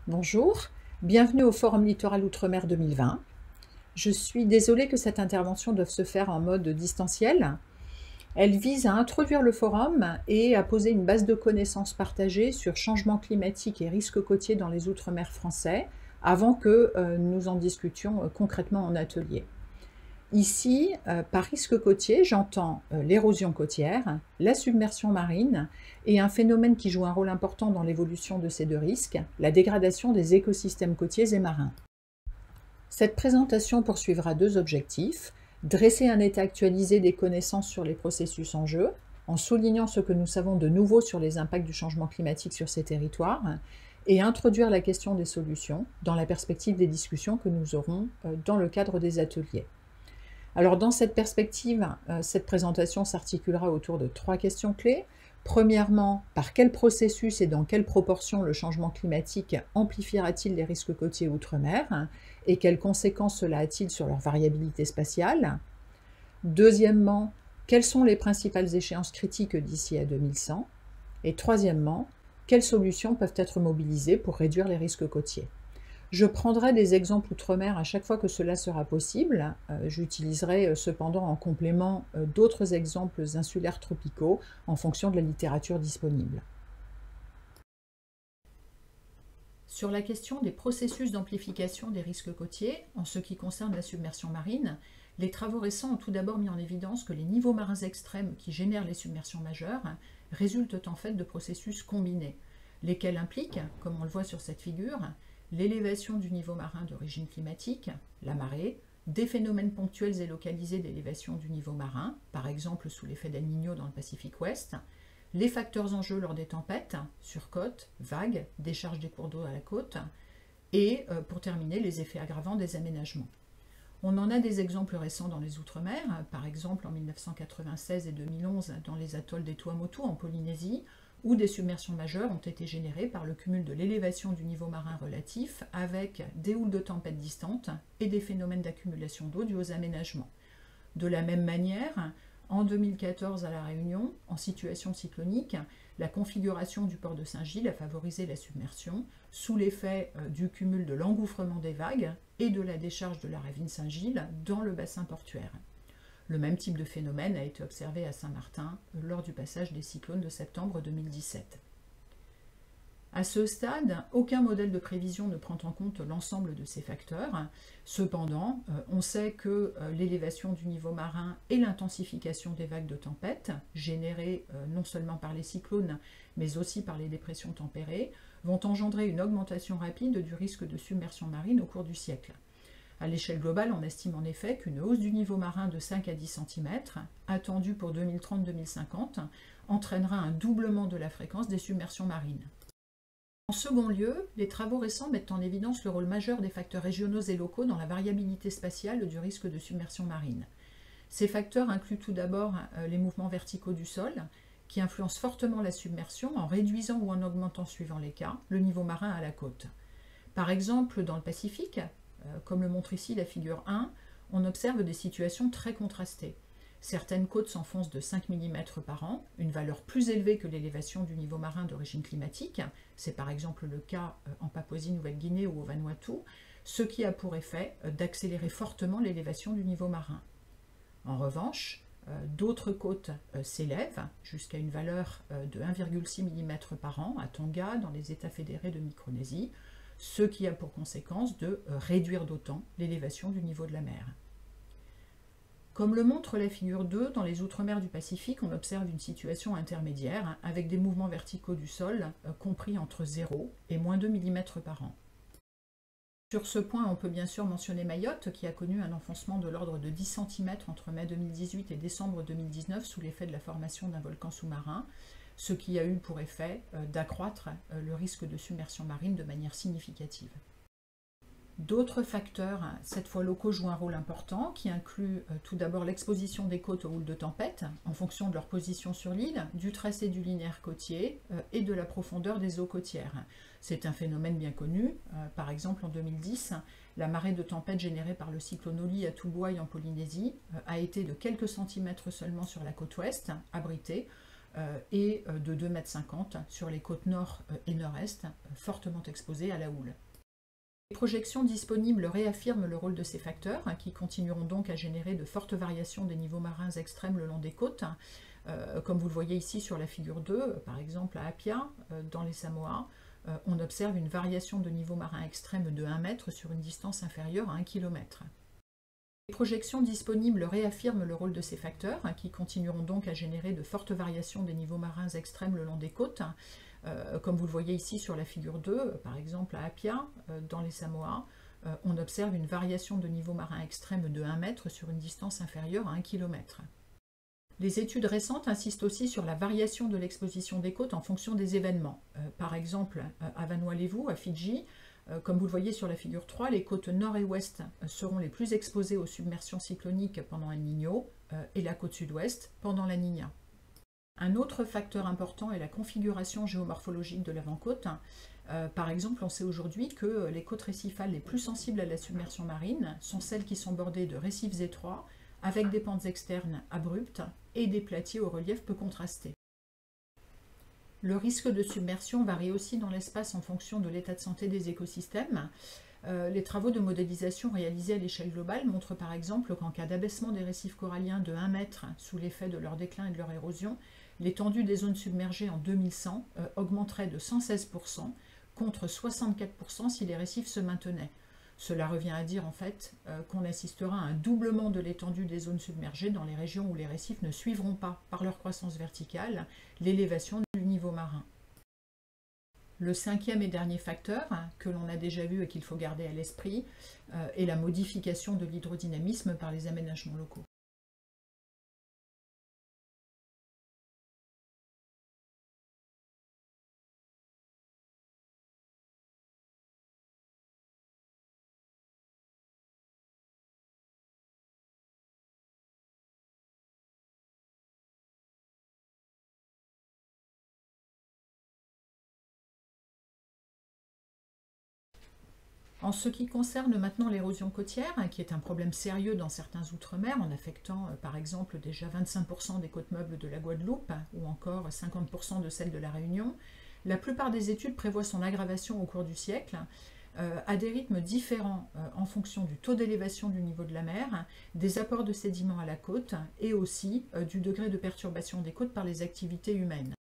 Bonjour, bienvenue au Forum Littoral Outre-mer 2020. Je suis désolée que cette intervention doive se faire en mode distanciel. Elle vise à introduire le forum et à poser une base de connaissances partagées sur changement climatique et risques côtiers dans les Outre-mer français, avant que nous en discutions concrètement en atelier. Ici, par risque côtier, j'entends l'érosion côtière, la submersion marine et un phénomène qui joue un rôle important dans l'évolution de ces deux risques, la dégradation des écosystèmes côtiers et marins. Cette présentation poursuivra deux objectifs: dresser un état actualisé des connaissances sur les processus en jeu, en soulignant ce que nous savons de nouveau sur les impacts du changement climatique sur ces territoires, et introduire la question des solutions dans la perspective des discussions que nous aurons dans le cadre des ateliers. Alors dans cette perspective, cette présentation s'articulera autour de trois questions clés. Premièrement, par quel processus et dans quelle proportion le changement climatique amplifiera-t-il les risques côtiers outre-mer et quelles conséquences cela a-t-il sur leur variabilité spatiale? Deuxièmement, quelles sont les principales échéances critiques d'ici à 2100? Et troisièmement, quelles solutions peuvent être mobilisées pour réduire les risques côtiers? Je prendrai des exemples outre-mer à chaque fois que cela sera possible. J'utiliserai cependant en complément d'autres exemples insulaires tropicaux en fonction de la littérature disponible. Sur la question des processus d'amplification des risques côtiers, en ce qui concerne la submersion marine, les travaux récents ont tout d'abord mis en évidence que les niveaux marins extrêmes qui génèrent les submersions majeures résultent en fait de processus combinés, lesquels impliquent, comme on le voit sur cette figure, l'élévation du niveau marin d'origine climatique, la marée, des phénomènes ponctuels et localisés d'élévation du niveau marin, par exemple sous l'effet d'El Niño dans le Pacifique Ouest, les facteurs en jeu lors des tempêtes, surcote, vagues, décharge des cours d'eau à la côte, et pour terminer, les effets aggravants des aménagements. On en a des exemples récents dans les Outre-mer, par exemple en 1996 et 2011 dans les atolls des Tuamotu en Polynésie, où des submersions majeures ont été générées par le cumul de l'élévation du niveau marin relatif avec des houles de tempête distantes et des phénomènes d'accumulation d'eau dus aux aménagements. De la même manière, en 2014 à La Réunion, en situation cyclonique, la configuration du port de Saint-Gilles a favorisé la submersion sous l'effet du cumul de l'engouffrement des vagues et de la décharge de la ravine Saint-Gilles dans le bassin portuaire. Le même type de phénomène a été observé à Saint-Martin lors du passage des cyclones de septembre 2017. À ce stade, aucun modèle de prévision ne prend en compte l'ensemble de ces facteurs. Cependant, on sait que l'élévation du niveau marin et l'intensification des vagues de tempête, générées non seulement par les cyclones, mais aussi par les dépressions tempérées, vont engendrer une augmentation rapide du risque de submersion marine au cours du siècle. À l'échelle globale, on estime en effet qu'une hausse du niveau marin de 5 à 10 cm, attendue pour 2030-2050, entraînera un doublement de la fréquence des submersions marines. En second lieu, les travaux récents mettent en évidence le rôle majeur des facteurs régionaux et locaux dans la variabilité spatiale du risque de submersion marine. Ces facteurs incluent tout d'abord les mouvements verticaux du sol, qui influencent fortement la submersion en réduisant ou en augmentant, suivant les cas, le niveau marin à la côte. Par exemple, dans le Pacifique, comme le montre ici la figure 1, on observe des situations très contrastées. Certaines côtes s'enfoncent de 5 mm par an, une valeur plus élevée que l'élévation du niveau marin d'origine climatique. C'est par exemple le cas en Papouasie-Nouvelle-Guinée ou au Vanuatu, ce qui a pour effet d'accélérer fortement l'élévation du niveau marin. En revanche, d'autres côtes s'élèvent jusqu'à une valeur de 1,6 mm par an à Tonga, dans les États fédérés de Micronésie, ce qui a pour conséquence de réduire d'autant l'élévation du niveau de la mer. Comme le montre la figure 2, dans les Outre-mer du Pacifique, on observe une situation intermédiaire avec des mouvements verticaux du sol compris entre 0 et moins 2 mm par an. Sur ce point, on peut bien sûr mentionner Mayotte, qui a connu un enfoncement de l'ordre de 10 cm entre mai 2018 et décembre 2019 sous l'effet de la formation d'un volcan sous-marin, ce qui a eu pour effet d'accroître le risque de submersion marine de manière significative. D'autres facteurs, cette fois locaux, jouent un rôle important, qui incluent tout d'abord l'exposition des côtes aux houles de tempête, en fonction de leur position sur l'île, du tracé du linéaire côtier et de la profondeur des eaux côtières. C'est un phénomène bien connu. Par exemple, en 2010, la marée de tempête générée par le cyclone Oli à Tubuai en Polynésie a été de quelques centimètres seulement sur la côte ouest, abritée, et de 2,50 m sur les côtes nord et nord-est, fortement exposées à la houle. Les projections disponibles réaffirment le rôle de ces facteurs, qui continueront donc à générer de fortes variations des niveaux marins extrêmes le long des côtes, comme vous le voyez ici sur la figure 2, par exemple à Apia, dans les Samoa, on observe une variation de niveau marin extrême de 1 mètre sur une distance inférieure à 1 km. Les projections disponibles réaffirment le rôle de ces facteurs, qui continueront donc à générer de fortes variations des niveaux marins extrêmes le long des côtes, comme vous le voyez ici sur la figure 2, par exemple à Apia, dans les Samoa, on observe une variation de niveau marin extrême de 1 mètre sur une distance inférieure à 1 km. Les études récentes insistent aussi sur la variation de l'exposition des côtes en fonction des événements. Par exemple, à Vanuatu, à Fidji, comme vous le voyez sur la figure 3, les côtes nord et ouest seront les plus exposées aux submersions cycloniques pendant El Niño et la côte sud-ouest pendant la Niña. Un autre facteur important est la configuration géomorphologique de l'avant-côte. Par exemple, on sait aujourd'hui que les côtes récifales les plus sensibles à la submersion marine sont celles qui sont bordées de récifs étroits, avec des pentes externes abruptes et des platiers au relief peu contrasté. Le risque de submersion varie aussi dans l'espace en fonction de l'état de santé des écosystèmes. Les travaux de modélisation réalisés à l'échelle globale montrent par exemple qu'en cas d'abaissement des récifs coralliens de 1 mètre sous l'effet de leur déclin et de leur érosion, l'étendue des zones submergées en 2100 augmenterait de 116% contre 64% si les récifs se maintenaient. Cela revient à dire en fait qu'on assistera à un doublement de l'étendue des zones submergées dans les régions où les récifs ne suivront pas, par leur croissance verticale, l'élévation du niveau marin. Le cinquième et dernier facteur, que l'on a déjà vu et qu'il faut garder à l'esprit, est la modification de l'hydrodynamisme par les aménagements locaux. En ce qui concerne maintenant l'érosion côtière, qui est un problème sérieux dans certains outre-mer, en affectant par exemple déjà 25% des côtes meubles de la Guadeloupe ou encore 50% de celles de la Réunion, la plupart des études prévoient son aggravation au cours du siècle, à des rythmes différents en fonction du taux d'élévation du niveau de la mer, des apports de sédiments à la côte et aussi du degré de perturbation des côtes par les activités humaines.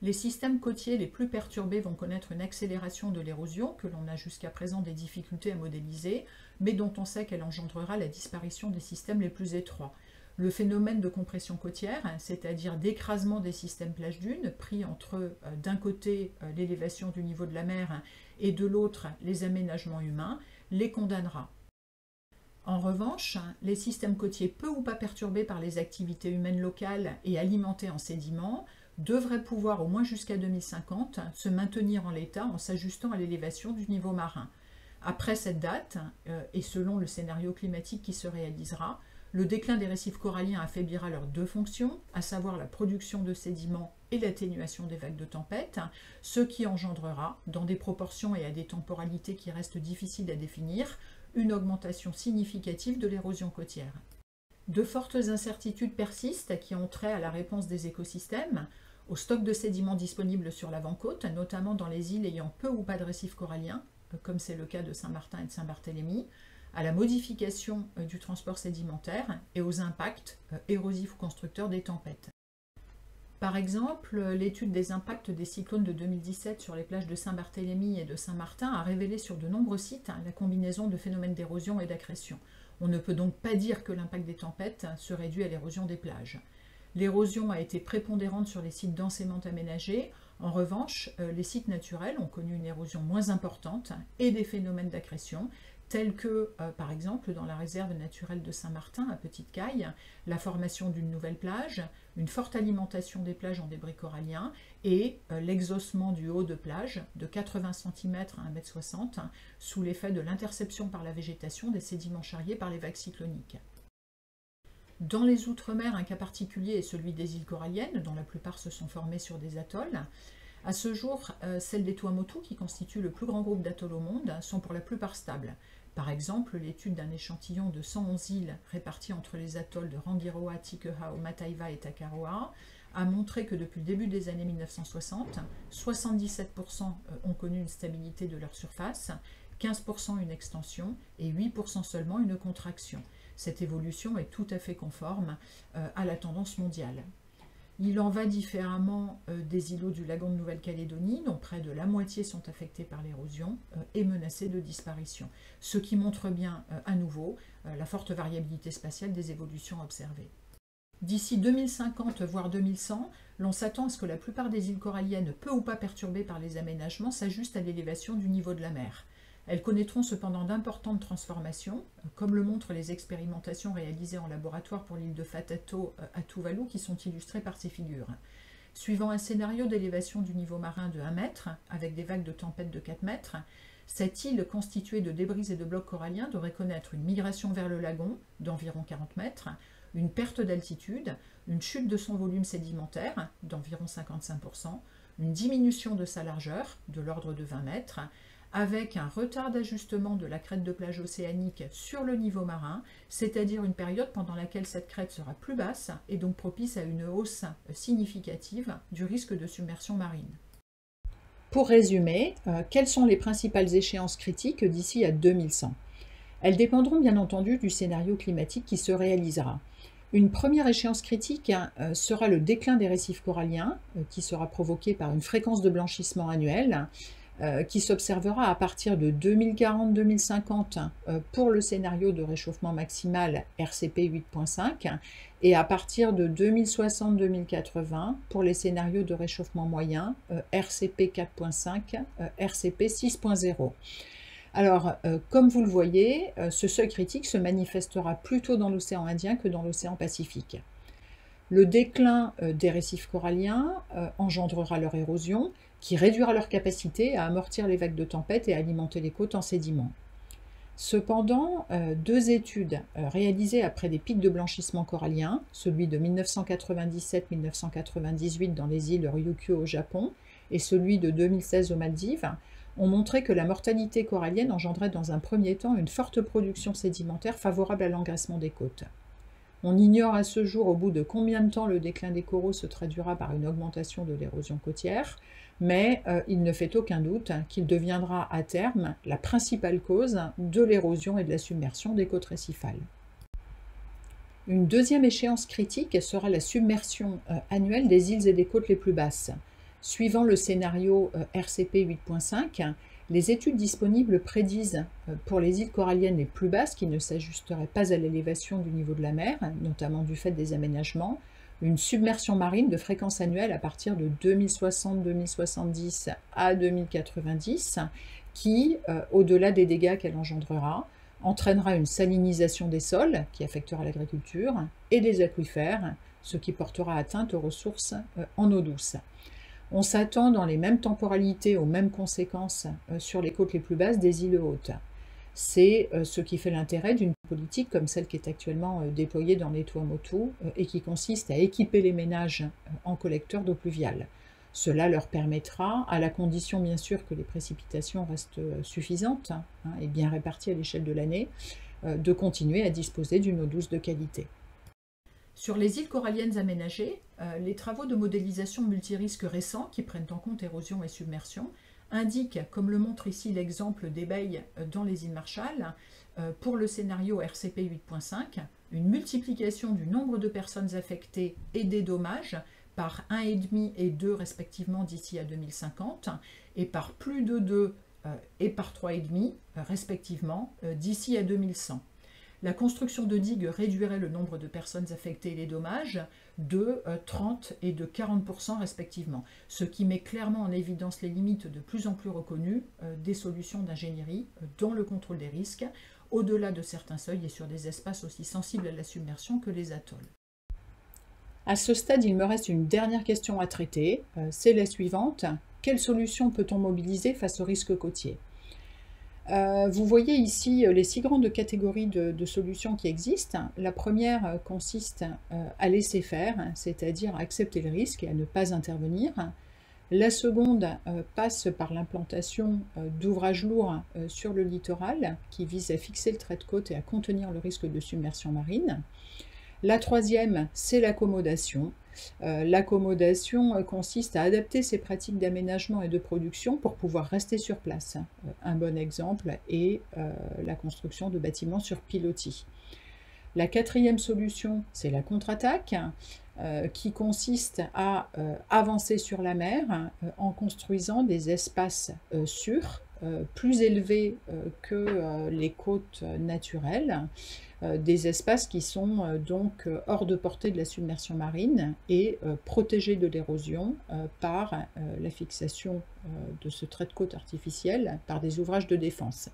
Les systèmes côtiers les plus perturbés vont connaître une accélération de l'érosion que l'on a jusqu'à présent des difficultés à modéliser, mais dont on sait qu'elle engendrera la disparition des systèmes les plus étroits. Le phénomène de compression côtière, c'est-à-dire d'écrasement des systèmes plage-dunes, pris entre d'un côté l'élévation du niveau de la mer et de l'autre les aménagements humains, les condamnera. En revanche, les systèmes côtiers peu ou pas perturbés par les activités humaines locales et alimentés en sédiments devraient pouvoir, au moins jusqu'à 2050, se maintenir en l'état en s'ajustant à l'élévation du niveau marin. Après cette date, et selon le scénario climatique qui se réalisera, le déclin des récifs coralliens affaiblira leurs deux fonctions, à savoir la production de sédiments et l'atténuation des vagues de tempête, ce qui engendrera, dans des proportions et à des temporalités qui restent difficiles à définir, une augmentation significative de l'érosion côtière. De fortes incertitudes persistent qui ont trait à la réponse des écosystèmes, au stock de sédiments disponibles sur l'avant-côte, notamment dans les îles ayant peu ou pas de récifs coralliens, comme c'est le cas de Saint-Martin et de Saint-Barthélemy, à la modification du transport sédimentaire et aux impacts érosifs ou constructeurs des tempêtes. Par exemple, l'étude des impacts des cyclones de 2017 sur les plages de Saint-Barthélemy et de Saint-Martin a révélé sur de nombreux sites la combinaison de phénomènes d'érosion et d'accrétion. On ne peut donc pas dire que l'impact des tempêtes se réduit à l'érosion des plages. L'érosion a été prépondérante sur les sites densément aménagés. En revanche, les sites naturels ont connu une érosion moins importante et des phénomènes d'accrétion, tels que, par exemple, dans la réserve naturelle de Saint-Martin, à Petite-Caille, la formation d'une nouvelle plage, une forte alimentation des plages en débris coralliens et l'exhaussement du haut de plage de 80 cm à 1,60 m sous l'effet de l'interception par la végétation des sédiments charriés par les vagues cycloniques. Dans les Outre-mer, un cas particulier est celui des îles coralliennes, dont la plupart se sont formées sur des atolls. À ce jour, celles des Tuamotu, qui constituent le plus grand groupe d'atolls au monde, sont pour la plupart stables. Par exemple, l'étude d'un échantillon de 111 îles réparties entre les atolls de Rangiroa, Tikehau, Mataiva et Takaroa a montré que depuis le début des années 1960, 77% ont connu une stabilité de leur surface, 15% une extension et 8% seulement une contraction. Cette évolution est tout à fait conforme à la tendance mondiale. Il en va différemment des îlots du lagon de Nouvelle-Calédonie, dont près de la moitié sont affectés par l'érosion et menacés de disparition, ce qui montre bien à nouveau la forte variabilité spatiale des évolutions observées. D'ici 2050, voire 2100, l'on s'attend à ce que la plupart des îles coralliennes, peu ou pas perturbées par les aménagements, s'ajustent à l'élévation du niveau de la mer. Elles connaîtront cependant d'importantes transformations, comme le montrent les expérimentations réalisées en laboratoire pour l'île de Fatato à Tuvalu, qui sont illustrées par ces figures. Suivant un scénario d'élévation du niveau marin de 1 mètre, avec des vagues de tempête de 4 mètres, cette île constituée de débris et de blocs coralliens devrait connaître une migration vers le lagon d'environ 40 mètres, une perte d'altitude, une chute de son volume sédimentaire d'environ 55%, une diminution de sa largeur de l'ordre de 20 mètres, avec un retard d'ajustement de la crête de plage océanique sur le niveau marin, c'est-à-dire une période pendant laquelle cette crête sera plus basse et donc propice à une hausse significative du risque de submersion marine. Pour résumer, quelles sont les principales échéances critiques d'ici à 2100 ? Elles dépendront bien entendu du scénario climatique qui se réalisera. Une première échéance critique sera le déclin des récifs coralliens, qui sera provoqué par une fréquence de blanchissement annuelle, qui s'observera à partir de 2040-2050 pour le scénario de réchauffement maximal RCP 8.5 et à partir de 2060-2080 pour les scénarios de réchauffement moyen RCP 4.5, RCP 6.0. Alors, comme vous le voyez, ce seuil critique se manifestera plutôt dans l'océan Indien que dans l'océan Pacifique. Le déclin des récifs coralliens engendrera leur érosion, qui réduira leur capacité à amortir les vagues de tempête et à alimenter les côtes en sédiments. Cependant, deux études réalisées après des pics de blanchissement corallien, celui de 1997-1998 dans les îles Ryukyu au Japon et celui de 2016 aux Maldives, ont montré que la mortalité corallienne engendrait dans un premier temps une forte production sédimentaire favorable à l'engraissement des côtes. On ignore à ce jour au bout de combien de temps le déclin des coraux se traduira par une augmentation de l'érosion côtière, mais il ne fait aucun doute qu'il deviendra à terme la principale cause de l'érosion et de la submersion des côtes récifales. Une deuxième échéance critique sera la submersion annuelle des îles et des côtes les plus basses. Suivant le scénario RCP 8.5, les études disponibles prédisent pour les îles coralliennes les plus basses qui ne s'ajusteraient pas à l'élévation du niveau de la mer, notamment du fait des aménagements, une submersion marine de fréquence annuelle à partir de 2060-2070 à 2090 qui, au-delà des dégâts qu'elle engendrera, entraînera une salinisation des sols qui affectera l'agriculture et des aquifères, ce qui portera atteinte aux ressources en eau douce. On s'attend dans les mêmes temporalités aux mêmes conséquences sur les côtes les plus basses des îles hautes. C'est ce qui fait l'intérêt d'une politique comme celle qui est actuellement déployée dans les Tuamotu et qui consiste à équiper les ménages en collecteurs d'eau pluviale. Cela leur permettra, à la condition bien sûr que les précipitations restent suffisantes et bien réparties à l'échelle de l'année, de continuer à disposer d'une eau douce de qualité. Sur les îles coralliennes aménagées, les travaux de modélisation multirisques récents qui prennent en compte érosion et submersion indiquent, comme le montre ici l'exemple d'Ebay dans les îles Marshall, pour le scénario RCP 8.5, une multiplication du nombre de personnes affectées et des dommages par 1,5 et 2 respectivement d'ici à 2050 et par plus de 2 et par 3,5 respectivement d'ici à 2100. La construction de digues réduirait le nombre de personnes affectées et les dommages de 30 et de 40% respectivement, ce qui met clairement en évidence les limites de plus en plus reconnues des solutions d'ingénierie dans le contrôle des risques, au-delà de certains seuils et sur des espaces aussi sensibles à la submersion que les atolls. À ce stade, il me reste une dernière question à traiter, c'est la suivante. Quelle solution peut-on mobiliser face aux risques côtiers ? Vous voyez ici les 6 grandes catégories de solutions qui existent. La première consiste à laisser faire, c'est-à-dire à accepter le risque et à ne pas intervenir. La seconde passe par l'implantation d'ouvrages lourds sur le littoral qui visent à fixer le trait de côte et à contenir le risque de submersion marine. La troisième, c'est l'accommodation. L'accommodation consiste à adapter ses pratiques d'aménagement et de production pour pouvoir rester sur place. Un bon exemple est la construction de bâtiments sur pilotis. La quatrième solution, c'est la contre-attaque, qui consiste à avancer sur la mer en construisant des espaces sûrs, plus élevés que les côtes naturelles, des espaces qui sont donc hors de portée de la submersion marine et protégés de l'érosion par la fixation de ce trait de côte artificiel par des ouvrages de défense.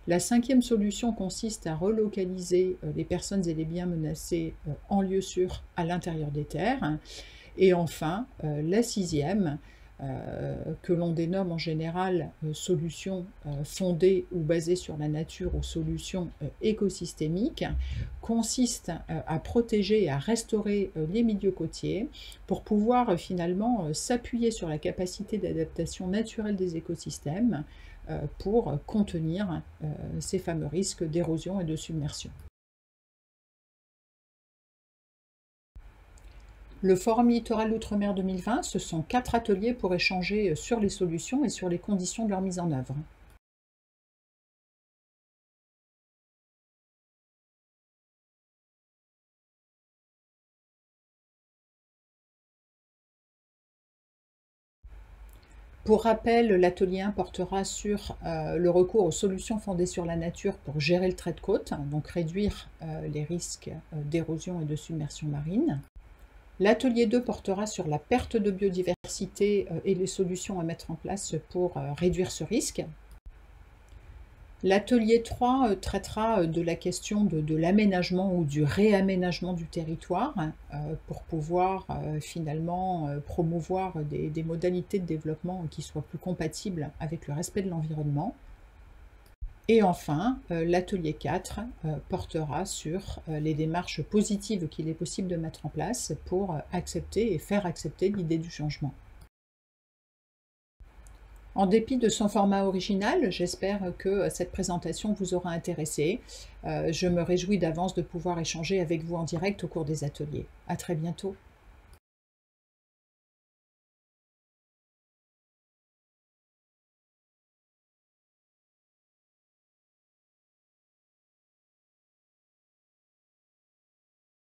La cinquième solution consiste à relocaliser les personnes et les biens menacés en lieu sûr à l'intérieur des terres. Et enfin, la sixième, que l'on dénomme en général solutions fondées ou basées sur la nature ou solutions écosystémiques, consiste à protéger et à restaurer les milieux côtiers pour pouvoir finalement s'appuyer sur la capacité d'adaptation naturelle des écosystèmes pour contenir ces fameux risques d'érosion et de submersion. Le Forum littoral d'outre-mer 2020, ce sont 4 ateliers pour échanger sur les solutions et sur les conditions de leur mise en œuvre. Pour rappel, l'atelier 1 portera sur le recours aux solutions fondées sur la nature pour gérer le trait de côte, donc réduire les risques d'érosion et de submersion marine. L'atelier 2 portera sur la perte de biodiversité et les solutions à mettre en place pour réduire ce risque. L'atelier 3 traitera de la question de l'aménagement ou du réaménagement du territoire pour pouvoir finalement promouvoir des modalités de développement qui soient plus compatibles avec le respect de l'environnement. Et enfin, l'atelier 4 portera sur les démarches positives qu'il est possible de mettre en place pour accepter et faire accepter l'idée du changement. En dépit de son format original, j'espère que cette présentation vous aura intéressé. Je me réjouis d'avance de pouvoir échanger avec vous en direct au cours des ateliers. À très bientôt.